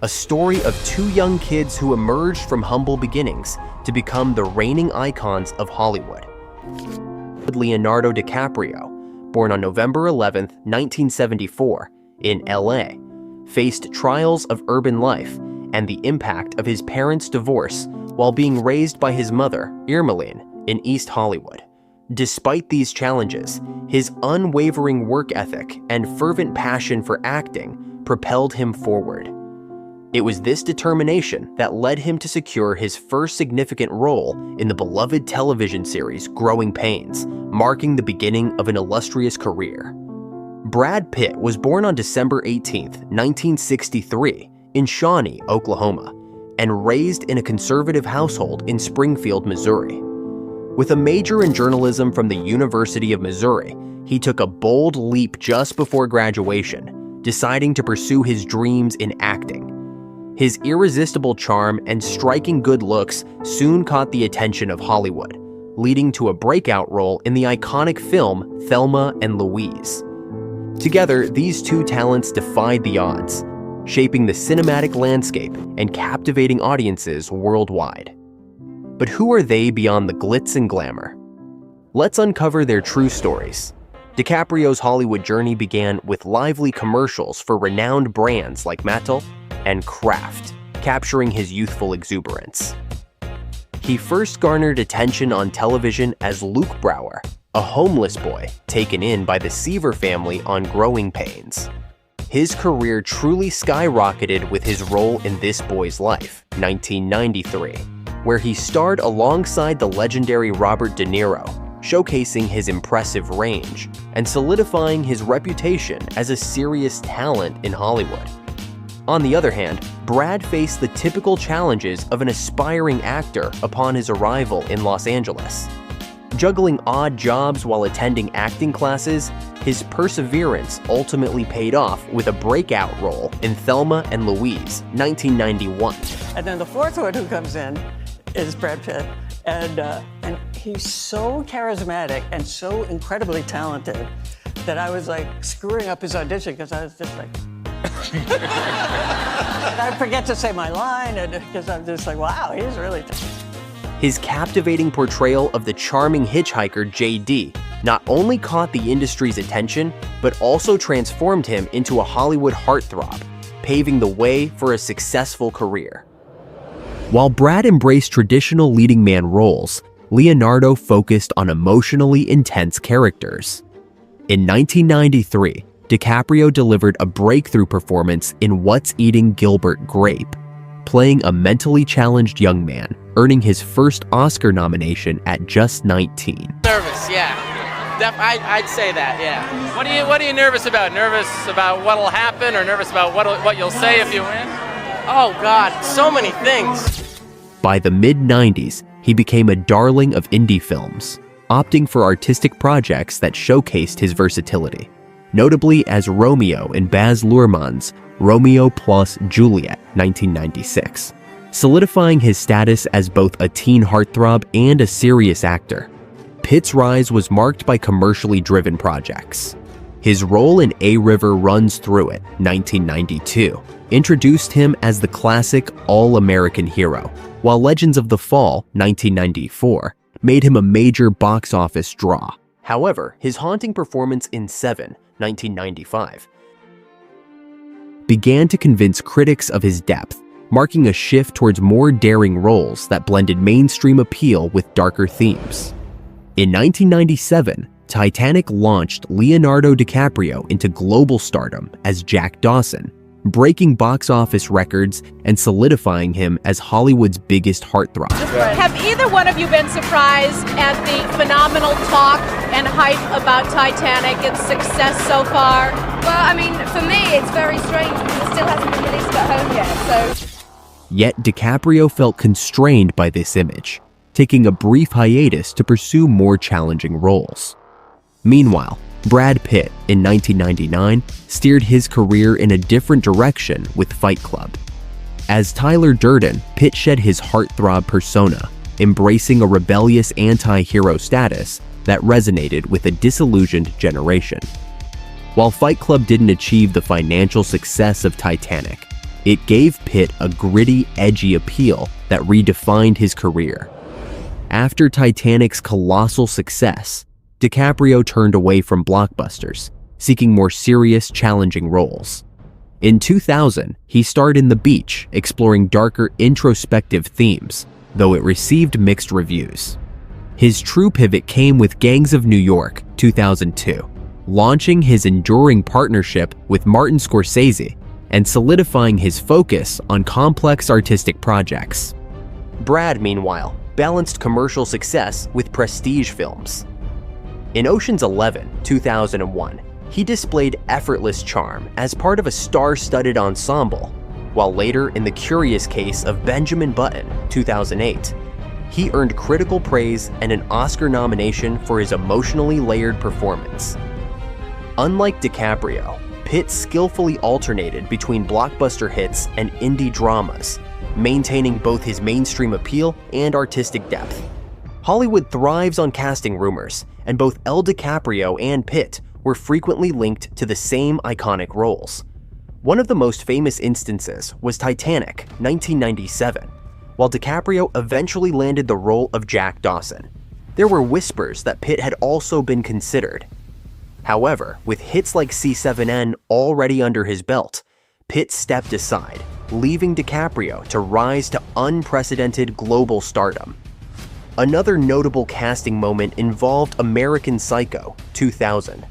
a story of two young kids who emerged from humble beginnings to become the reigning icons of Hollywood. Leonardo DiCaprio, born on November 11, 1974, in LA, faced trials of urban life and the impact of his parents' divorce while being raised by his mother, Irmelin, in East Hollywood. Despite these challenges, his unwavering work ethic and fervent passion for acting propelled him forward. It was this determination that led him to secure his first significant role in the beloved television series Growing Pains, marking the beginning of an illustrious career. Brad Pitt was born on December 18, 1963, in Shawnee, Oklahoma, and raised in a conservative household in Springfield, Missouri. With a major in journalism from the University of Missouri, he took a bold leap just before graduation, deciding to pursue his dreams in acting. His irresistible charm and striking good looks soon caught the attention of Hollywood, leading to a breakout role in the iconic film Thelma and Louise. Together, these two talents defied the odds, shaping the cinematic landscape and captivating audiences worldwide. But who are they beyond the glitz and glamour? Let's uncover their true stories. DiCaprio's Hollywood journey began with lively commercials for renowned brands like Mattel and Kraft, capturing his youthful exuberance. He first garnered attention on television as Luke Brower, a homeless boy taken in by the Seaver family on Growing Pains. His career truly skyrocketed with his role in This Boy's Life, 1993, where he starred alongside the legendary Robert De Niro, showcasing his impressive range and solidifying his reputation as a serious talent in Hollywood. On the other hand, Brad faced the typical challenges of an aspiring actor upon his arrival in Los Angeles. Juggling odd jobs while attending acting classes, his perseverance ultimately paid off with a breakout role in Thelma and Louise, 1991. And then the fourth one who comes in is Brad Pitt, and he's so charismatic and so incredibly talented that I was like screwing up his audition because I was just like, and I forget to say my line, and because I'm just like, wow, he's really talented. His captivating portrayal of the charming hitchhiker JD not only caught the industry's attention, but also transformed him into a Hollywood heartthrob, paving the way for a successful career. While Brad embraced traditional leading man roles, Leonardo focused on emotionally intense characters. In 1993, DiCaprio delivered a breakthrough performance in What's Eating Gilbert Grape, playing a mentally challenged young man, earning his first Oscar nomination at just 19. Nervous, yeah. I'd say that, yeah. What are you nervous about? Nervous about what'll happen, or nervous about what you'll say if you win? Oh God, so many things. By the mid-90s, he became a darling of indie films, opting for artistic projects that showcased his versatility, notably as Romeo in Baz Luhrmann's Romeo plus Juliet, 1996, solidifying his status as both a teen heartthrob and a serious actor. Pitt's rise was marked by commercially driven projects. His role in A River Runs Through It, 1992, introduced him as the classic all-American hero, while Legends of the Fall, 1994, made him a major box office draw. However, his haunting performance in Seven, 1995, began to convince critics of his depth, marking a shift towards more daring roles that blended mainstream appeal with darker themes. In 1997, Titanic launched Leonardo DiCaprio into global stardom as Jack Dawson, breaking box office records and solidifying him as Hollywood's biggest heartthrob. Have either one of you been surprised at the phenomenal talk and hype about Titanic, its success so far? Well, I mean, for me, it's very strange because it still hasn't been released at home yet, so... Yet DiCaprio felt constrained by this image, taking a brief hiatus to pursue more challenging roles. Meanwhile, Brad Pitt, in 1999, steered his career in a different direction with Fight Club. As Tyler Durden, Pitt shed his heartthrob persona, embracing a rebellious anti-hero status that resonated with a disillusioned generation. While Fight Club didn't achieve the financial success of Titanic, It gave Pitt a gritty, edgy appeal that redefined his career. After Titanic's colossal success, DiCaprio turned away from blockbusters, seeking more serious, challenging roles. In 2000, he starred in The Beach, exploring darker, introspective themes, though it received mixed reviews. His true pivot came with Gangs of New York, 2002, launching his enduring partnership with Martin Scorsese and solidifying his focus on complex artistic projects. Brad, meanwhile, balanced commercial success with prestige films. In Ocean's 11, 2001, he displayed effortless charm as part of a star-studded ensemble, while later in The Curious Case of Benjamin Button, 2008, he earned critical praise and an Oscar nomination for his emotionally layered performance. Unlike DiCaprio, Pitt skillfully alternated between blockbuster hits and indie dramas, maintaining both his mainstream appeal and artistic depth. Hollywood thrives on casting rumors, and both DiCaprio and Pitt were frequently linked to the same iconic roles. One of the most famous instances was Titanic, 1997, while DiCaprio eventually landed the role of Jack Dawson. There were whispers that Pitt had also been considered. However, with hits like C7N already under his belt, Pitt stepped aside, leaving DiCaprio to rise to unprecedented global stardom. Another notable casting moment involved American Psycho, 2000.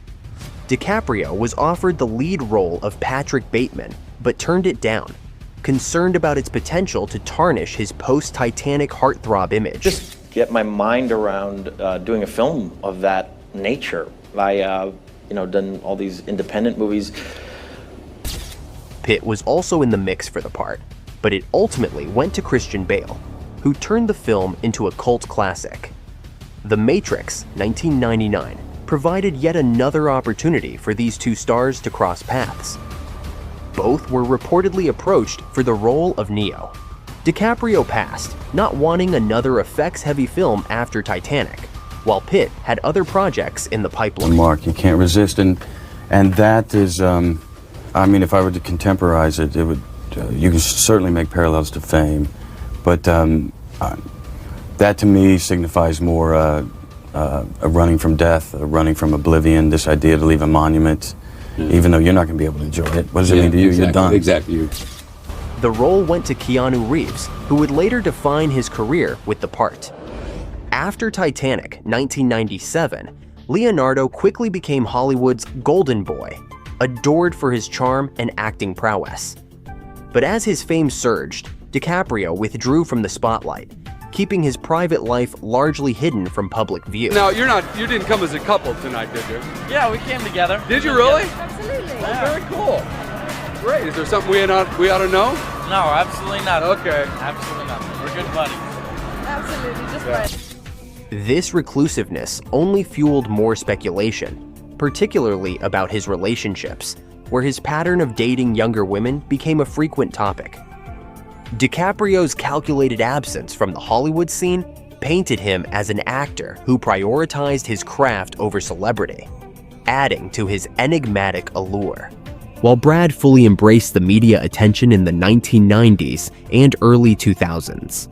DiCaprio was offered the lead role of Patrick Bateman, but turned it down, concerned about its potential to tarnish his post-Titanic heartthrob image. Just get my mind around doing a film of that nature. I, done all these independent movies. Pitt was also in the mix for the part, but it ultimately went to Christian Bale, who turned the film into a cult classic. The Matrix, 1999, provided yet another opportunity for these two stars to cross paths. Both were reportedly approached for the role of Neo. DiCaprio passed, not wanting another effects-heavy film after Titanic, while Pitt had other projects in the pipeline. Mark, you can't resist, and that is, if I were to contemporize it, it would, you can certainly make parallels to Fame, but that to me signifies more a running from death, a running from oblivion, this idea to leave a monument, even though you're not going to be able to enjoy it. What does it mean to you? Exactly, you're done. Exactly. The role went to Keanu Reeves, who would later define his career with the part. After Titanic, 1997, Leonardo quickly became Hollywood's golden boy, adored for his charm and acting prowess. But as his fame surged, DiCaprio withdrew from the spotlight, keeping his private life largely hidden from public view. Now, you didn't come as a couple tonight, did you? Yeah, we came together. Did you really? Absolutely. Oh, very cool. Great. Is there something we ought to know? No, absolutely not. Okay. Absolutely not. We're good buddies. Absolutely, just right. This reclusiveness only fueled more speculation, particularly about his relationships, where his pattern of dating younger women became a frequent topic. DiCaprio's calculated absence from the Hollywood scene painted him as an actor who prioritized his craft over celebrity, adding to his enigmatic allure. While Brad fully embraced the media attention in the 1990s and early 2000s.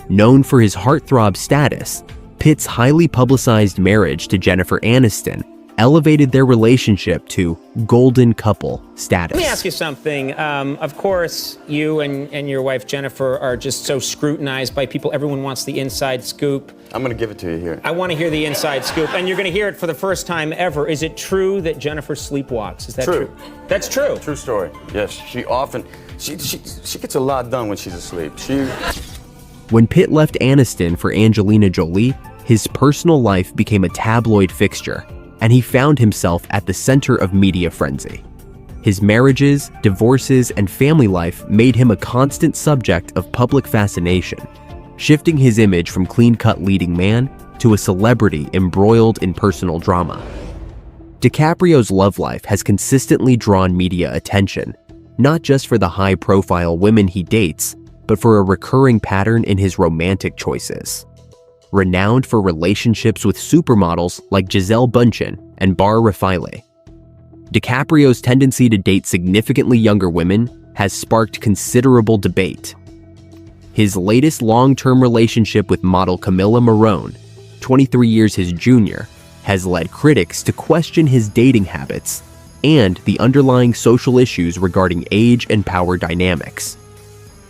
Known for his heartthrob status, Pitt's highly publicized marriage to Jennifer Aniston elevated their relationship to golden couple status. Let me ask you something. Of course, you and your wife Jennifer are just so scrutinized by people. Everyone wants the inside scoop. I'm going to give it to you here. I want to hear the inside scoop, and you're going to hear it for the first time ever. Is it true that Jennifer sleepwalks? Is that true? That's true. True story. Yes, she often, she gets a lot done when she's asleep. When Pitt left Aniston for Angelina Jolie, his personal life became a tabloid fixture, and he found himself at the center of media frenzy. His marriages, divorces, and family life made him a constant subject of public fascination, shifting his image from clean-cut leading man to a celebrity embroiled in personal drama. DiCaprio's love life has consistently drawn media attention, not just for the high-profile women he dates, but for a recurring pattern in his romantic choices. Renowned for relationships with supermodels like Gisele Bündchen and Bar Refaeli, DiCaprio's tendency to date significantly younger women has sparked considerable debate. His latest long-term relationship with model Camilla Morrone, 23 years his junior, has led critics to question his dating habits and the underlying social issues regarding age and power dynamics.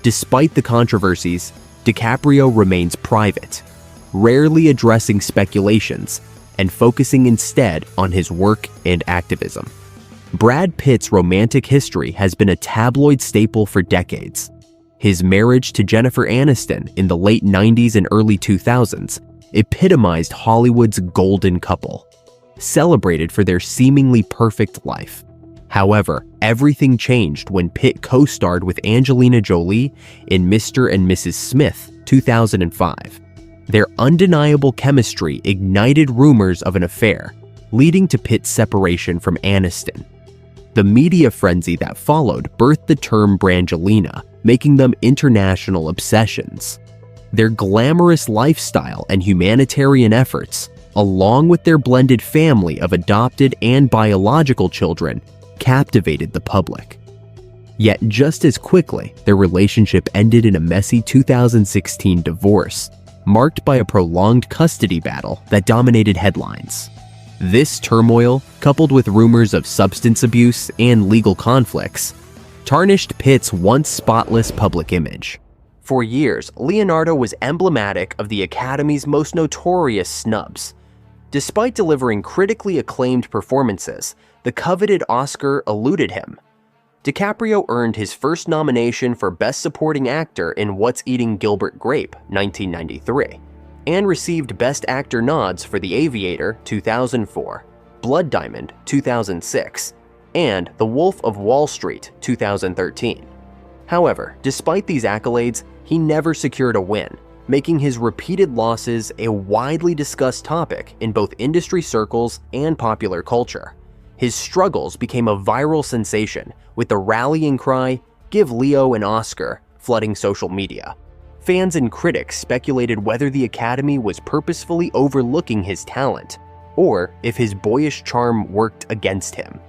Despite the controversies, DiCaprio remains private, rarely addressing speculations and focusing instead on his work and activism. Brad Pitt's romantic history has been a tabloid staple for decades. His marriage to Jennifer Aniston in the late 90s and early 2000s epitomized Hollywood's golden couple, celebrated for their seemingly perfect life. However, everything changed when Pitt co-starred with Angelina Jolie in Mr. and Mrs. Smith, 2005. Their undeniable chemistry ignited rumors of an affair, leading to Pitt's separation from Aniston. The media frenzy that followed birthed the term Brangelina, making them international obsessions. Their glamorous lifestyle and humanitarian efforts, along with their blended family of adopted and biological children, captivated the public. Yet just as quickly, their relationship ended in a messy 2016 divorce, marked by a prolonged custody battle that dominated headlines. This turmoil, coupled with rumors of substance abuse and legal conflicts, tarnished Pitt's once spotless public image. For years, Leonardo was emblematic of the Academy's most notorious snubs. Despite delivering critically acclaimed performances, the coveted Oscar eluded him. DiCaprio earned his first nomination for Best Supporting Actor in What's Eating Gilbert Grape, 1993, and received Best Actor nods for The Aviator, 2004, Blood Diamond, 2006, and The Wolf of Wall Street, 2013. However, despite these accolades, he never secured a win, making his repeated losses a widely discussed topic in both industry circles and popular culture. His struggles became a viral sensation, with the rallying cry, "Give Leo an Oscar," flooding social media. Fans and critics speculated whether the Academy was purposefully overlooking his talent, or if his boyish charm worked against him.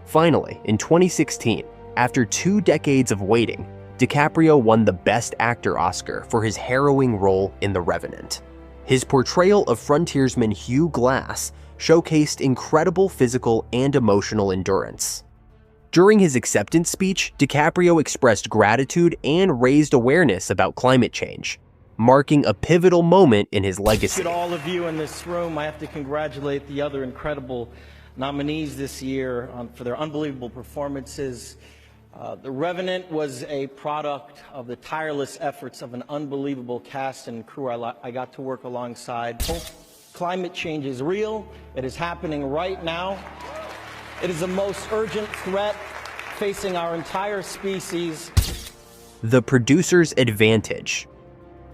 Finally, in 2016, after 2 decades of waiting, DiCaprio won the Best Actor Oscar for his harrowing role in The Revenant. His portrayal of frontiersman Hugh Glass showcased incredible physical and emotional endurance. During his acceptance speech, DiCaprio expressed gratitude and raised awareness about climate change, marking a pivotal moment in his legacy. To all of you in this room, I have to congratulate the other incredible nominees this year for their unbelievable performances. The Revenant was a product of the tireless efforts of an unbelievable cast and crew I got to work alongside. Climate change is real. It is happening right now. It is the most urgent threat facing our entire species. The producer's advantage.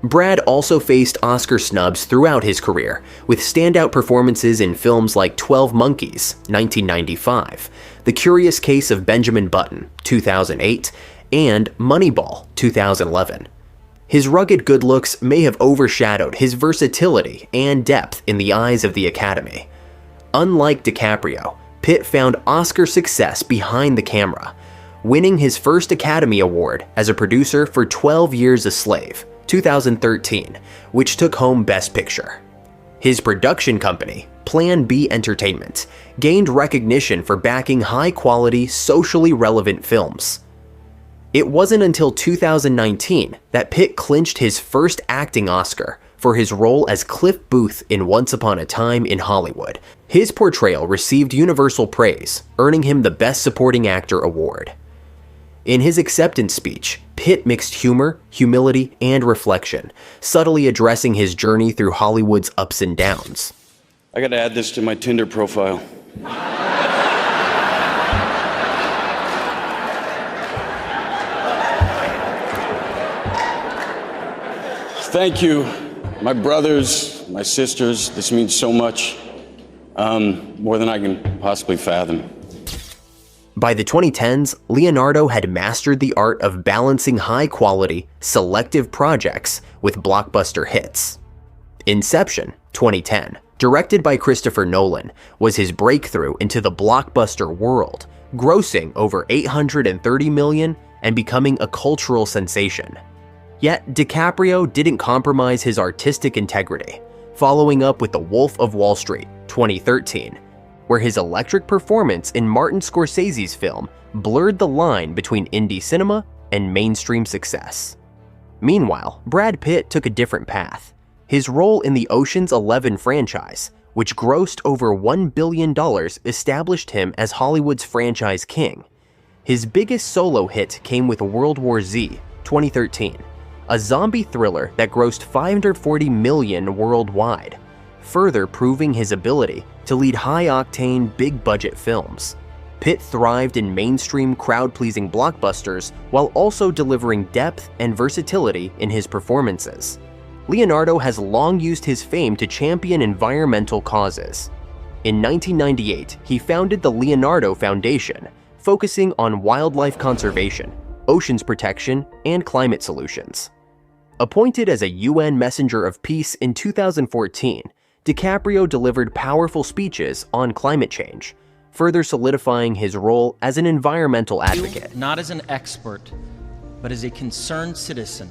Brad also faced Oscar snubs throughout his career, with standout performances in films like 12 Monkeys, 1995, The Curious Case of Benjamin Button, 2008, and Moneyball, 2011. His rugged good looks may have overshadowed his versatility and depth in the eyes of the Academy. Unlike DiCaprio, Pitt found Oscar success behind the camera, winning his first Academy Award as a producer for 12 Years a Slave, 2013, which took home Best Picture. His production company, Plan B Entertainment, gained recognition for backing high-quality, socially relevant films. It wasn't until 2019 that Pitt clinched his first acting Oscar for his role as Cliff Booth in Once Upon a Time in Hollywood. His portrayal received universal praise, earning him the Best Supporting Actor award. In his acceptance speech, Pitt mixed humor, humility, and reflection, subtly addressing his journey through Hollywood's ups and downs. I gotta add this to my Tinder profile. Thank you, my brothers, my sisters. This means so much, more than I can possibly fathom. By the 2010s, Leonardo had mastered the art of balancing high-quality, selective projects with blockbuster hits. Inception, 2010, directed by Christopher Nolan, was his breakthrough into the blockbuster world, grossing over $830 million and becoming a cultural sensation. Yet, DiCaprio didn't compromise his artistic integrity, following up with The Wolf of Wall Street, 2013, where his electric performance in Martin Scorsese's film blurred the line between indie cinema and mainstream success. Meanwhile, Brad Pitt took a different path. His role in the Ocean's 11 franchise, which grossed over $1 billion, established him as Hollywood's franchise king. His biggest solo hit came with World War Z, 2013, a zombie thriller that grossed $540 million worldwide, further proving his ability to lead high-octane, big-budget films. Pitt thrived in mainstream, crowd-pleasing blockbusters while also delivering depth and versatility in his performances. Leonardo has long used his fame to champion environmental causes. In 1998, he founded the Leonardo Foundation, focusing on wildlife conservation, oceans protection, and climate solutions. Appointed as a UN Messenger of Peace in 2014, DiCaprio delivered powerful speeches on climate change, further solidifying his role as an environmental advocate. Not as an expert, but as a concerned citizen.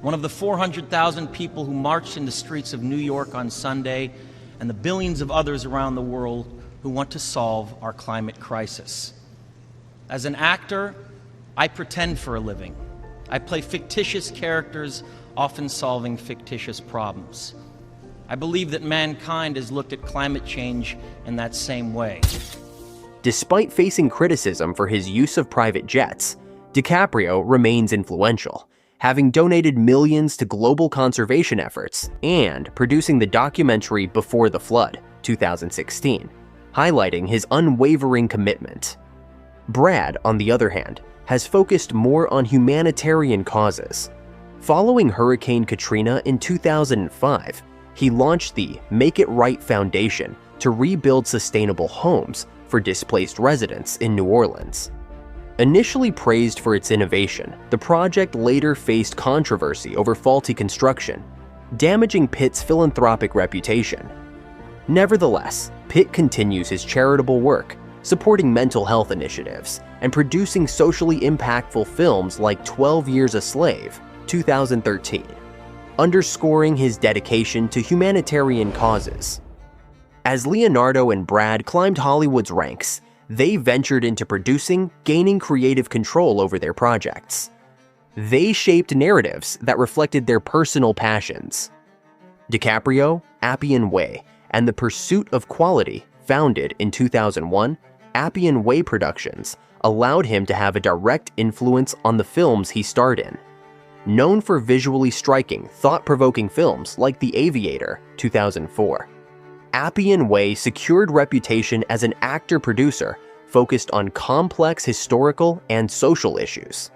One of the 400,000 people who marched in the streets of New York on Sunday, and the billions of others around the world who want to solve our climate crisis. As an actor, I pretend for a living. I play fictitious characters, often solving fictitious problems. I believe that mankind has looked at climate change in that same way. Despite facing criticism for his use of private jets, DiCaprio remains influential, having donated millions to global conservation efforts and producing the documentary Before the Flood, 2016, highlighting his unwavering commitment. Brad, on the other hand, has focused more on humanitarian causes. Following Hurricane Katrina in 2005, he launched the Make It Right Foundation to rebuild sustainable homes for displaced residents in New Orleans. Initially praised for its innovation, the project later faced controversy over faulty construction, damaging Pitt's philanthropic reputation. Nevertheless, Pitt continues his charitable work, supporting mental health initiatives, and producing socially impactful films like 12 Years a Slave, 2013, underscoring his dedication to humanitarian causes. As Leonardo and Brad climbed Hollywood's ranks, they ventured into producing, gaining creative control over their projects. They shaped narratives that reflected their personal passions. DiCaprio, Appian Way, and The Pursuit of Quality, founded in 2001, Appian Way Productions, allowed him to have a direct influence on the films he starred in. Known for visually striking, thought-provoking films like The Aviator, 2004, Appian Way secured reputation as an actor-producer focused on complex historical and social issues.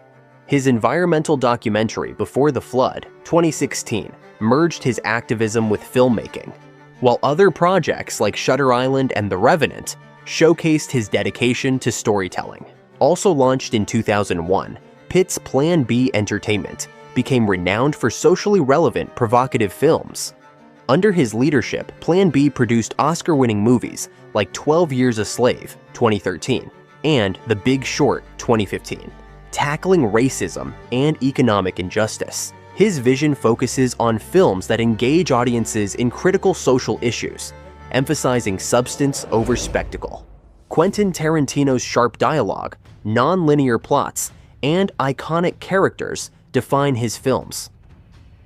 His environmental documentary Before the Flood, 2016, merged his activism with filmmaking, while other projects like Shutter Island and The Revenant showcased his dedication to storytelling. Also launched in 2001, Pitt's Plan B Entertainment became renowned for socially relevant, provocative films. Under his leadership, Plan B produced Oscar-winning movies like 12 Years a Slave, 2013, and The Big Short, 2015, tackling racism and economic injustice. His vision focuses on films that engage audiences in critical social issues, emphasizing substance over spectacle. Quentin Tarantino's sharp dialogue, non-linear plots, and iconic characters define his films.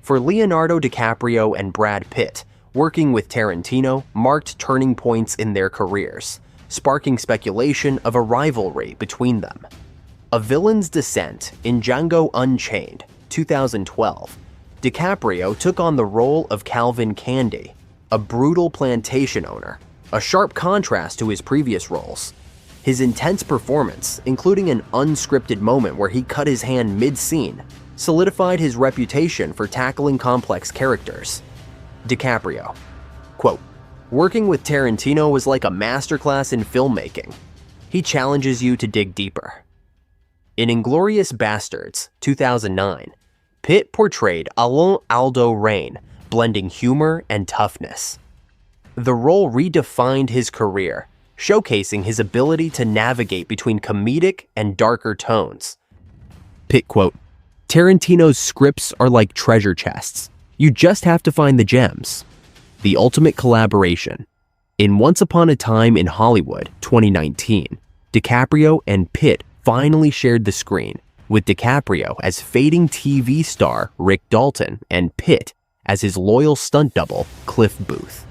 For Leonardo DiCaprio and Brad Pitt, working with Tarantino marked turning points in their careers, sparking speculation of a rivalry between them. A Villain's Descent in Django Unchained, 2012, DiCaprio took on the role of Calvin Candy, a brutal plantation owner, a sharp contrast to his previous roles. His intense performance, including an unscripted moment where he cut his hand mid-scene, solidified his reputation for tackling complex characters. DiCaprio, quote, "Working with Tarantino was like a masterclass in filmmaking. He challenges you to dig deeper." In Inglourious Basterds, 2009, Pitt portrayed Alain Aldo Rain, blending humor and toughness. The role redefined his career, showcasing his ability to navigate between comedic and darker tones. Pitt quote, "Tarantino's scripts are like treasure chests. You just have to find the gems." The ultimate collaboration. In Once Upon a Time in Hollywood, 2019, DiCaprio and Pitt finally shared the screen, with DiCaprio as fading TV star Rick Dalton and Pitt as his loyal stunt double, Cliff Booth.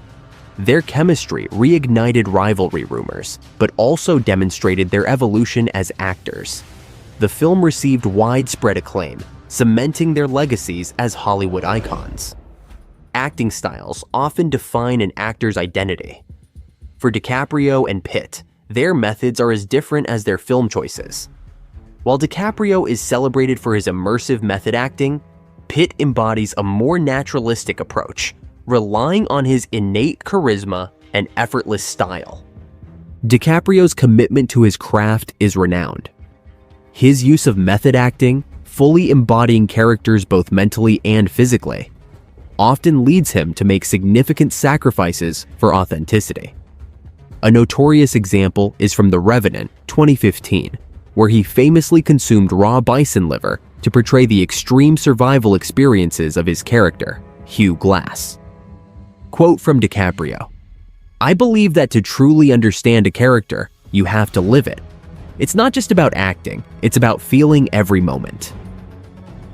Their chemistry reignited rivalry rumors, but also demonstrated their evolution as actors. The film received widespread acclaim, cementing their legacies as Hollywood icons. Acting styles often define an actor's identity. For DiCaprio and Pitt, their methods are as different as their film choices. While DiCaprio is celebrated for his immersive method acting, Pitt embodies a more naturalistic approach, relying on his innate charisma and effortless style. DiCaprio's commitment to his craft is renowned. His use of method acting, fully embodying characters both mentally and physically, often leads him to make significant sacrifices for authenticity. A notorious example is from The Revenant, 2015, where he famously consumed raw bison liver to portray the extreme survival experiences of his character, Hugh Glass. Quote from DiCaprio, "I believe that to truly understand a character, you have to live it. It's not just about acting, it's about feeling every moment."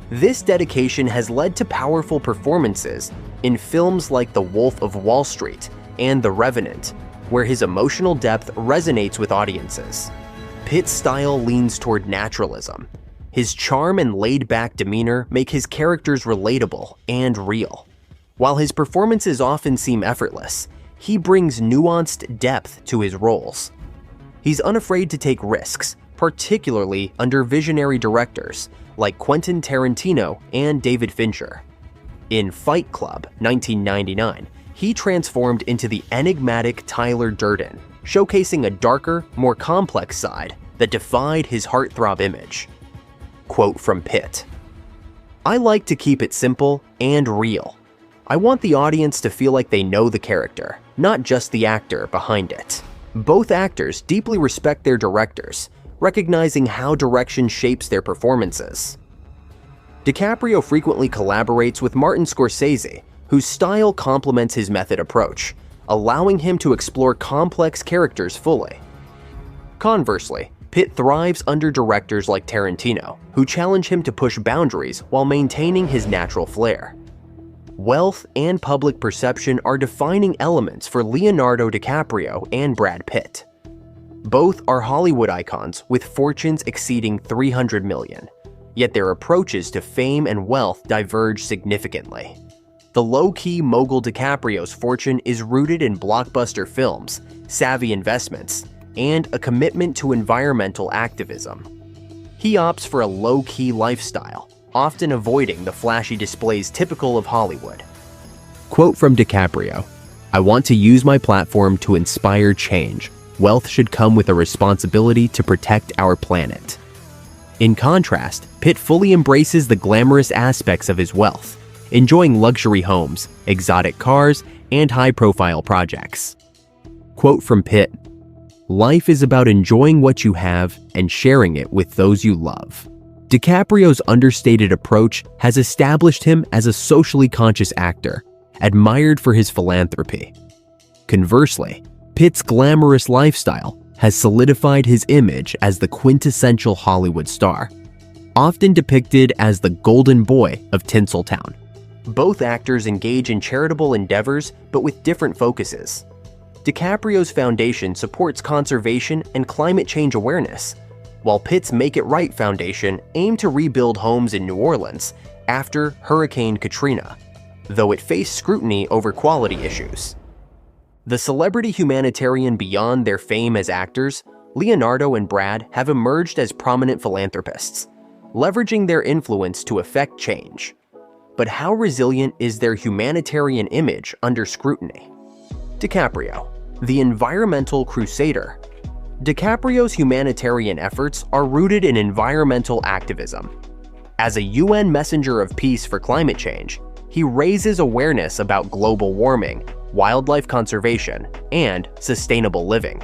This dedication has led to powerful performances in films like The Wolf of Wall Street and The Revenant, where his emotional depth resonates with audiences. Pitt's style leans toward naturalism. His charm and laid-back demeanor make his characters relatable and real. While his performances often seem effortless, he brings nuanced depth to his roles. He's unafraid to take risks, particularly under visionary directors like Quentin Tarantino and David Fincher. In Fight Club, 1999, he transformed into the enigmatic Tyler Durden, showcasing a darker, more complex side that defied his heartthrob image. Quote from Pitt, "I like to keep it simple and real. I want the audience to feel like they know the character, not just the actor behind it." Both actors deeply respect their directors, recognizing how direction shapes their performances. DiCaprio frequently collaborates with Martin Scorsese, whose style complements his method approach, allowing him to explore complex characters fully. Conversely, Pitt thrives under directors like Tarantino, who challenge him to push boundaries while maintaining his natural flair. Wealth and public perception are defining elements for Leonardo DiCaprio and Brad Pitt. Both are Hollywood icons with fortunes exceeding $300 million, yet their approaches to fame and wealth diverge significantly. The low-key mogul DiCaprio's fortune is rooted in blockbuster films, savvy investments, and a commitment to environmental activism. He opts for a low-key lifestyle, often avoiding the flashy displays typical of Hollywood. Quote from DiCaprio, "I want to use my platform to inspire change. Wealth should come with a responsibility to protect our planet." In contrast, Pitt fully embraces the glamorous aspects of his wealth, enjoying luxury homes, exotic cars, and high-profile projects. Quote from Pitt, "Life is about enjoying what you have and sharing it with those you love." DiCaprio's understated approach has established him as a socially conscious actor, admired for his philanthropy. Conversely, Pitt's glamorous lifestyle has solidified his image as the quintessential Hollywood star, often depicted as the golden boy of Tinseltown. Both actors engage in charitable endeavors, but with different focuses. DiCaprio's foundation supports conservation and climate change awareness, while Pitt's Make It Right Foundation aimed to rebuild homes in New Orleans after Hurricane Katrina, though it faced scrutiny over quality issues. The celebrity humanitarian beyond their fame as actors, Leonardo and Brad have emerged as prominent philanthropists, leveraging their influence to effect change. But how resilient is their humanitarian image under scrutiny? DiCaprio, the environmental crusader. DiCaprio's humanitarian efforts are rooted in environmental activism. As a UN messenger of peace for climate change, he raises awareness about global warming, wildlife conservation, and sustainable living.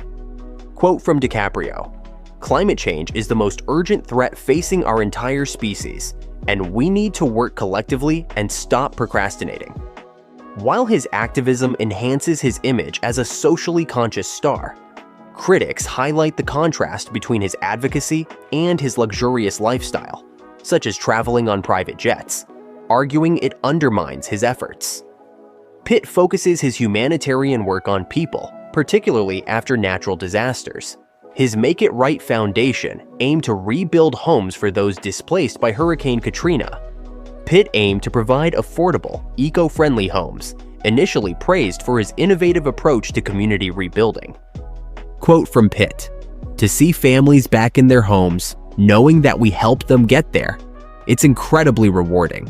Quote from DiCaprio, climate change is the most urgent threat facing our entire species, and we need to work collectively and stop procrastinating. While his activism enhances his image as a socially conscious star, critics highlight the contrast between his advocacy and his luxurious lifestyle, such as traveling on private jets, arguing it undermines his efforts. Pitt focuses his humanitarian work on people, particularly after natural disasters. His Make It Right Foundation aimed to rebuild homes for those displaced by Hurricane Katrina. Pitt aimed to provide affordable, eco-friendly homes, initially praised for his innovative approach to community rebuilding. Quote from Pitt, "To see families back in their homes, knowing that we helped them get there, it's incredibly rewarding."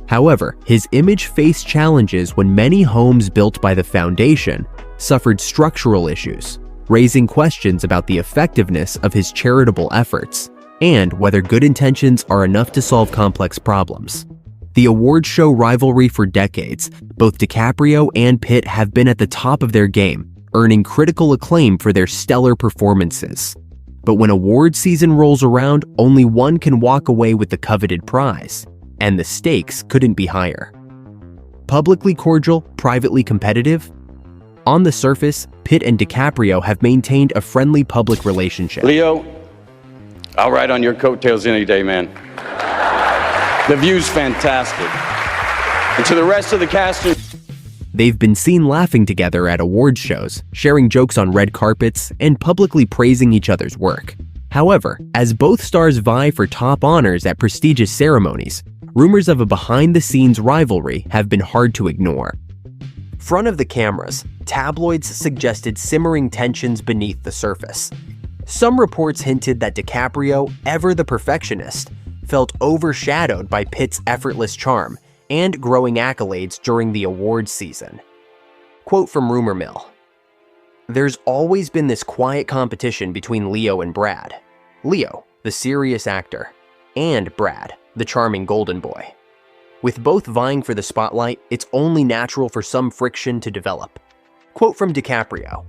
However, his image faced challenges when many homes built by the foundation suffered structural issues, raising questions about the effectiveness of his charitable efforts and whether good intentions are enough to solve complex problems. The award show rivalry for decades, both DiCaprio and Pitt have been at the top of their game, earning critical acclaim for their stellar performances. But when award season rolls around, only one can walk away with the coveted prize, and the stakes couldn't be higher. Publicly cordial, privately competitive? On the surface, Pitt and DiCaprio have maintained a friendly public relationship. Leo, I'll ride on your coattails any day, man. The view's fantastic. And to the rest of the cast, They've been seen laughing together at awards shows, sharing jokes on red carpets, and publicly praising each other's work. However, as both stars vie for top honors at prestigious ceremonies, rumors of a behind-the-scenes rivalry have been hard to ignore. Front of the cameras, tabloids suggested simmering tensions beneath the surface. Some reports hinted that DiCaprio, ever the perfectionist, felt overshadowed by Pitt's effortless charm and growing accolades during the awards season. Quote from Rumor Mill, "There's always been this quiet competition between Leo and Brad. Leo, the serious actor, and Brad, the charming golden boy. With both vying for the spotlight, it's only natural for some friction to develop." Quote from DiCaprio,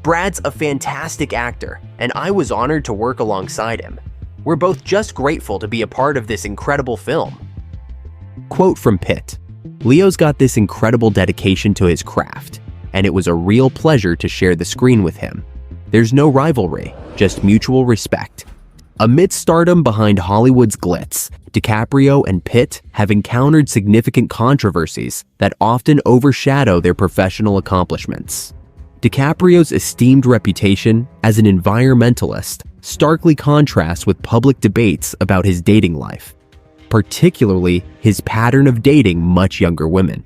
"Brad's a fantastic actor, and I was honored to work alongside him. We're both just grateful to be a part of this incredible film." Quote from Pitt, "Leo's got this incredible dedication to his craft, and it was a real pleasure to share the screen with him. There's no rivalry, just mutual respect." Amidst stardom behind Hollywood's glitz, DiCaprio and Pitt have encountered significant controversies that often overshadow their professional accomplishments. DiCaprio's esteemed reputation as an environmentalist starkly contrasts with public debates about his dating life, particularly his pattern of dating much younger women.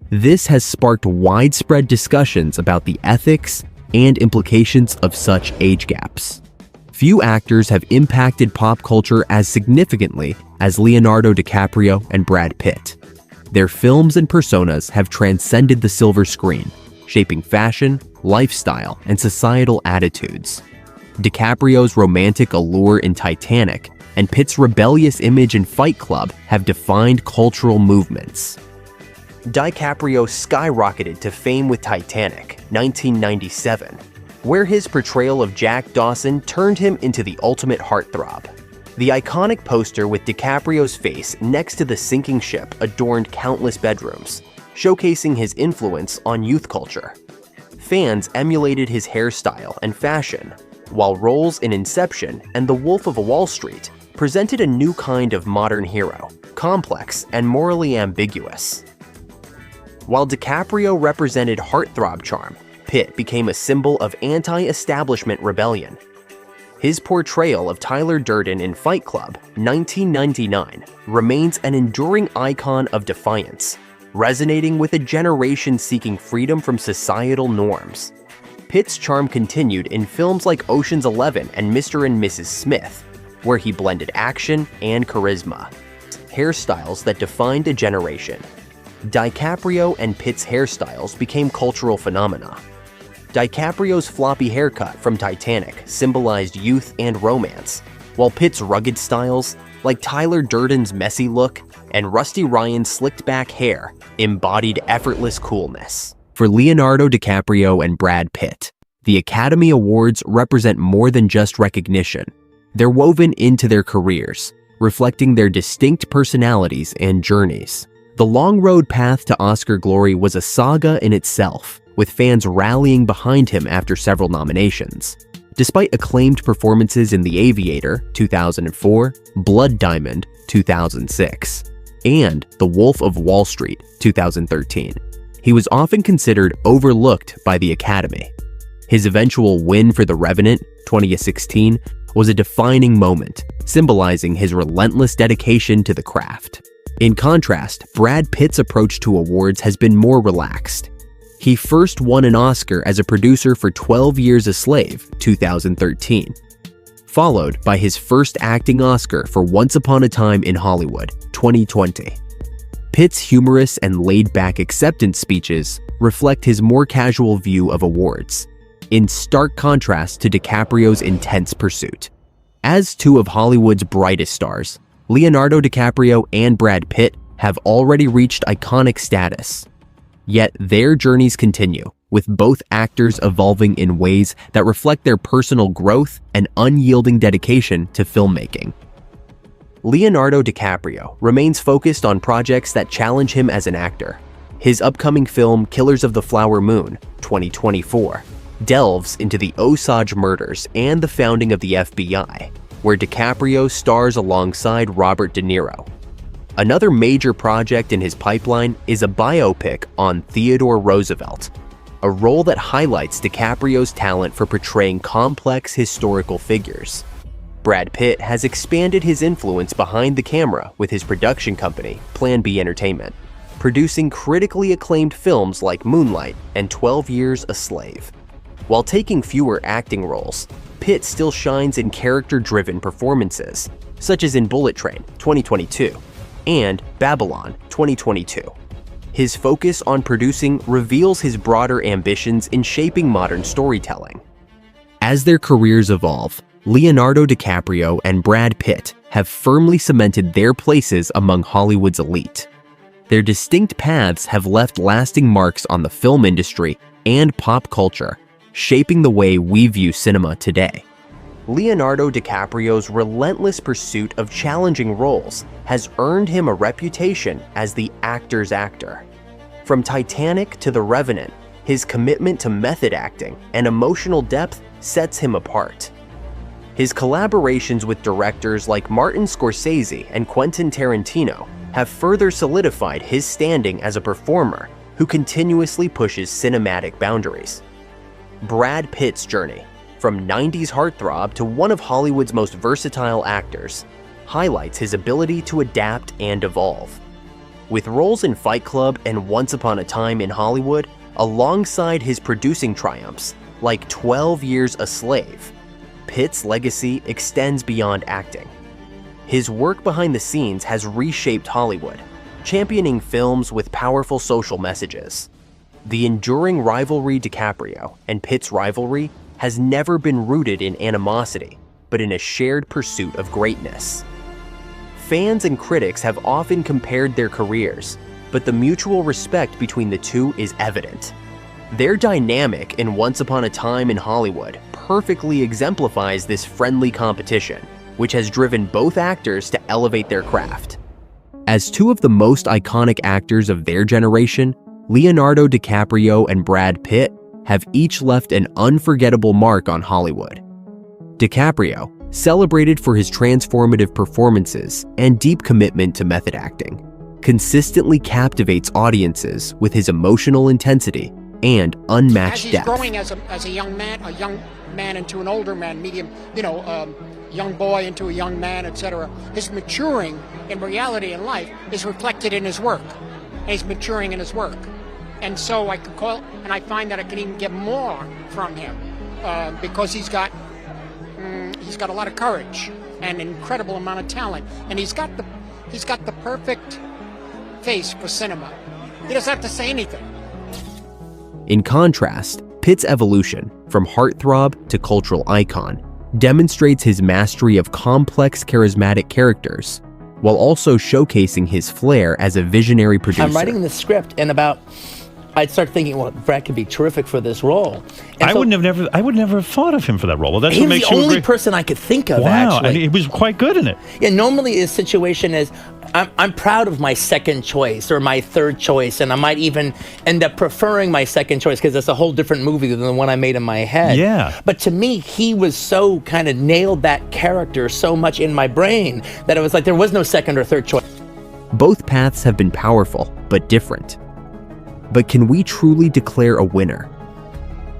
This has sparked widespread discussions about the ethics and implications of such age gaps. Few actors have impacted pop culture as significantly as Leonardo DiCaprio and Brad Pitt. Their films and personas have transcended the silver screen, shaping fashion, lifestyle, and societal attitudes. DiCaprio's romantic allure in Titanic and Pitt's rebellious image in Fight Club have defined cultural movements. DiCaprio skyrocketed to fame with Titanic, 1997, where his portrayal of Jack Dawson turned him into the ultimate heartthrob. The iconic poster with DiCaprio's face next to the sinking ship adorned countless bedrooms, showcasing his influence on youth culture. Fans emulated his hairstyle and fashion, while roles in Inception and The Wolf of Wall Street presented a new kind of modern hero, complex and morally ambiguous. While DiCaprio represented heartthrob charm, Pitt became a symbol of anti-establishment rebellion. His portrayal of Tyler Durden in Fight Club, 1999, remains an enduring icon of defiance, resonating with a generation seeking freedom from societal norms. Pitt's charm continued in films like Ocean's 11 and Mr. and Mrs. Smith, where he blended action and charisma, hairstyles that defined a generation. DiCaprio and Pitt's hairstyles became cultural phenomena. DiCaprio's floppy haircut from Titanic symbolized youth and romance, while Pitt's rugged styles, like Tyler Durden's messy look and Rusty Ryan's slicked-back hair, embodied effortless coolness. For Leonardo DiCaprio and Brad Pitt, the Academy Awards represent more than just recognition. They're woven into their careers, reflecting their distinct personalities and journeys. The long road path to Oscar glory was a saga in itself, with fans rallying behind him after several nominations. Despite acclaimed performances in The Aviator, 2004, Blood Diamond, 2006, and The Wolf of Wall Street, 2013, he was often considered overlooked by the Academy. His eventual win for The Revenant, 2016, was a defining moment, symbolizing his relentless dedication to the craft. In contrast, Brad Pitt's approach to awards has been more relaxed. He first won an Oscar as a producer for 12 Years a Slave, 2013, followed by his first acting Oscar for Once Upon a Time in Hollywood, 2020. Pitt's humorous and laid-back acceptance speeches reflect his more casual view of awards, in stark contrast to DiCaprio's intense pursuit. As two of Hollywood's brightest stars, Leonardo DiCaprio and Brad Pitt have already reached iconic status. Yet their journeys continue, with both actors evolving in ways that reflect their personal growth and unyielding dedication to filmmaking. Leonardo DiCaprio remains focused on projects that challenge him as an actor. His upcoming film Killers of the Flower Moon, 2024, delves into the Osage murders and the founding of the FBI, where DiCaprio stars alongside Robert De Niro. Another major project in his pipeline is a biopic on Theodore Roosevelt, a role that highlights DiCaprio's talent for portraying complex historical figures. Brad Pitt has expanded his influence behind the camera with his production company, Plan B Entertainment, producing critically acclaimed films like Moonlight and 12 Years a Slave. While taking fewer acting roles, Pitt still shines in character-driven performances, such as in Bullet Train, 2022, and Babylon, 2022. His focus on producing reveals his broader ambitions in shaping modern storytelling. As their careers evolve, Leonardo DiCaprio and Brad Pitt have firmly cemented their places among Hollywood's elite. Their distinct paths have left lasting marks on the film industry and pop culture, shaping the way we view cinema today. Leonardo DiCaprio's relentless pursuit of challenging roles has earned him a reputation as the actor's actor. From Titanic to The Revenant, his commitment to method acting and emotional depth sets him apart. His collaborations with directors like Martin Scorsese and Quentin Tarantino have further solidified his standing as a performer who continuously pushes cinematic boundaries. Brad Pitt's journey, from 90s heartthrob to one of Hollywood's most versatile actors, highlights his ability to adapt and evolve. With roles in Fight Club and Once Upon a Time in Hollywood, alongside his producing triumphs like 12 Years a Slave, Pitt's legacy extends beyond acting. His work behind the scenes has reshaped Hollywood, championing films with powerful social messages. The enduring rivalry DiCaprio and Pitt's rivalry has never been rooted in animosity, but in a shared pursuit of greatness. Fans and critics have often compared their careers, but the mutual respect between the two is evident. Their dynamic in Once Upon a Time in Hollywood perfectly exemplifies this friendly competition, which has driven both actors to elevate their craft. As two of the most iconic actors of their generation, Leonardo DiCaprio and Brad Pitt have each left an unforgettable mark on Hollywood. DiCaprio, celebrated for his transformative performances and deep commitment to method acting, consistently captivates audiences with his emotional intensity and unmatched depth. As he's growing as a young man into an older man, young boy into a young man, etc., his maturing in reality in life is reflected in his work. And he's maturing in his work. And so I could call, and I find that I can even get more from him because he's got a lot of courage and an incredible amount of talent, and he's got the perfect face for cinema. He doesn't have to say anything. In contrast, Pitt's evolution from heartthrob to cultural icon demonstrates his mastery of complex, charismatic characters, while also showcasing his flair as a visionary producer. I'm writing the script, and about I'd start thinking, well, Brad could be terrific for this role. And I would never have thought of him for that role. Well, that's he what was makes the you a only great person I could think of. Wow, actually, and he was quite good in it. Yeah, normally his situation is, I'm proud of my second choice or my third choice, and I might even end up preferring my second choice because it's a whole different movie than the one I made in my head. Yeah. But to me, he was so kind of nailed that character so much in my brain that it was like there was no second or third choice. Both paths have been powerful, but different. But can we truly declare a winner?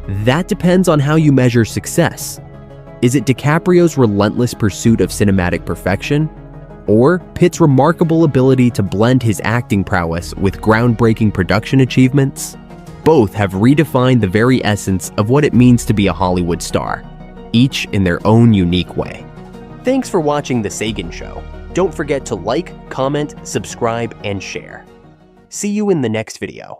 That depends on how you measure success. Is it DiCaprio's relentless pursuit of cinematic perfection? Or Pitt's remarkable ability to blend his acting prowess with groundbreaking production achievements? Both have redefined the very essence of what it means to be a Hollywood star, each in their own unique way. Thanks for watching The Sagan Show. Don't forget to like, comment, subscribe, and share. See you in the next video.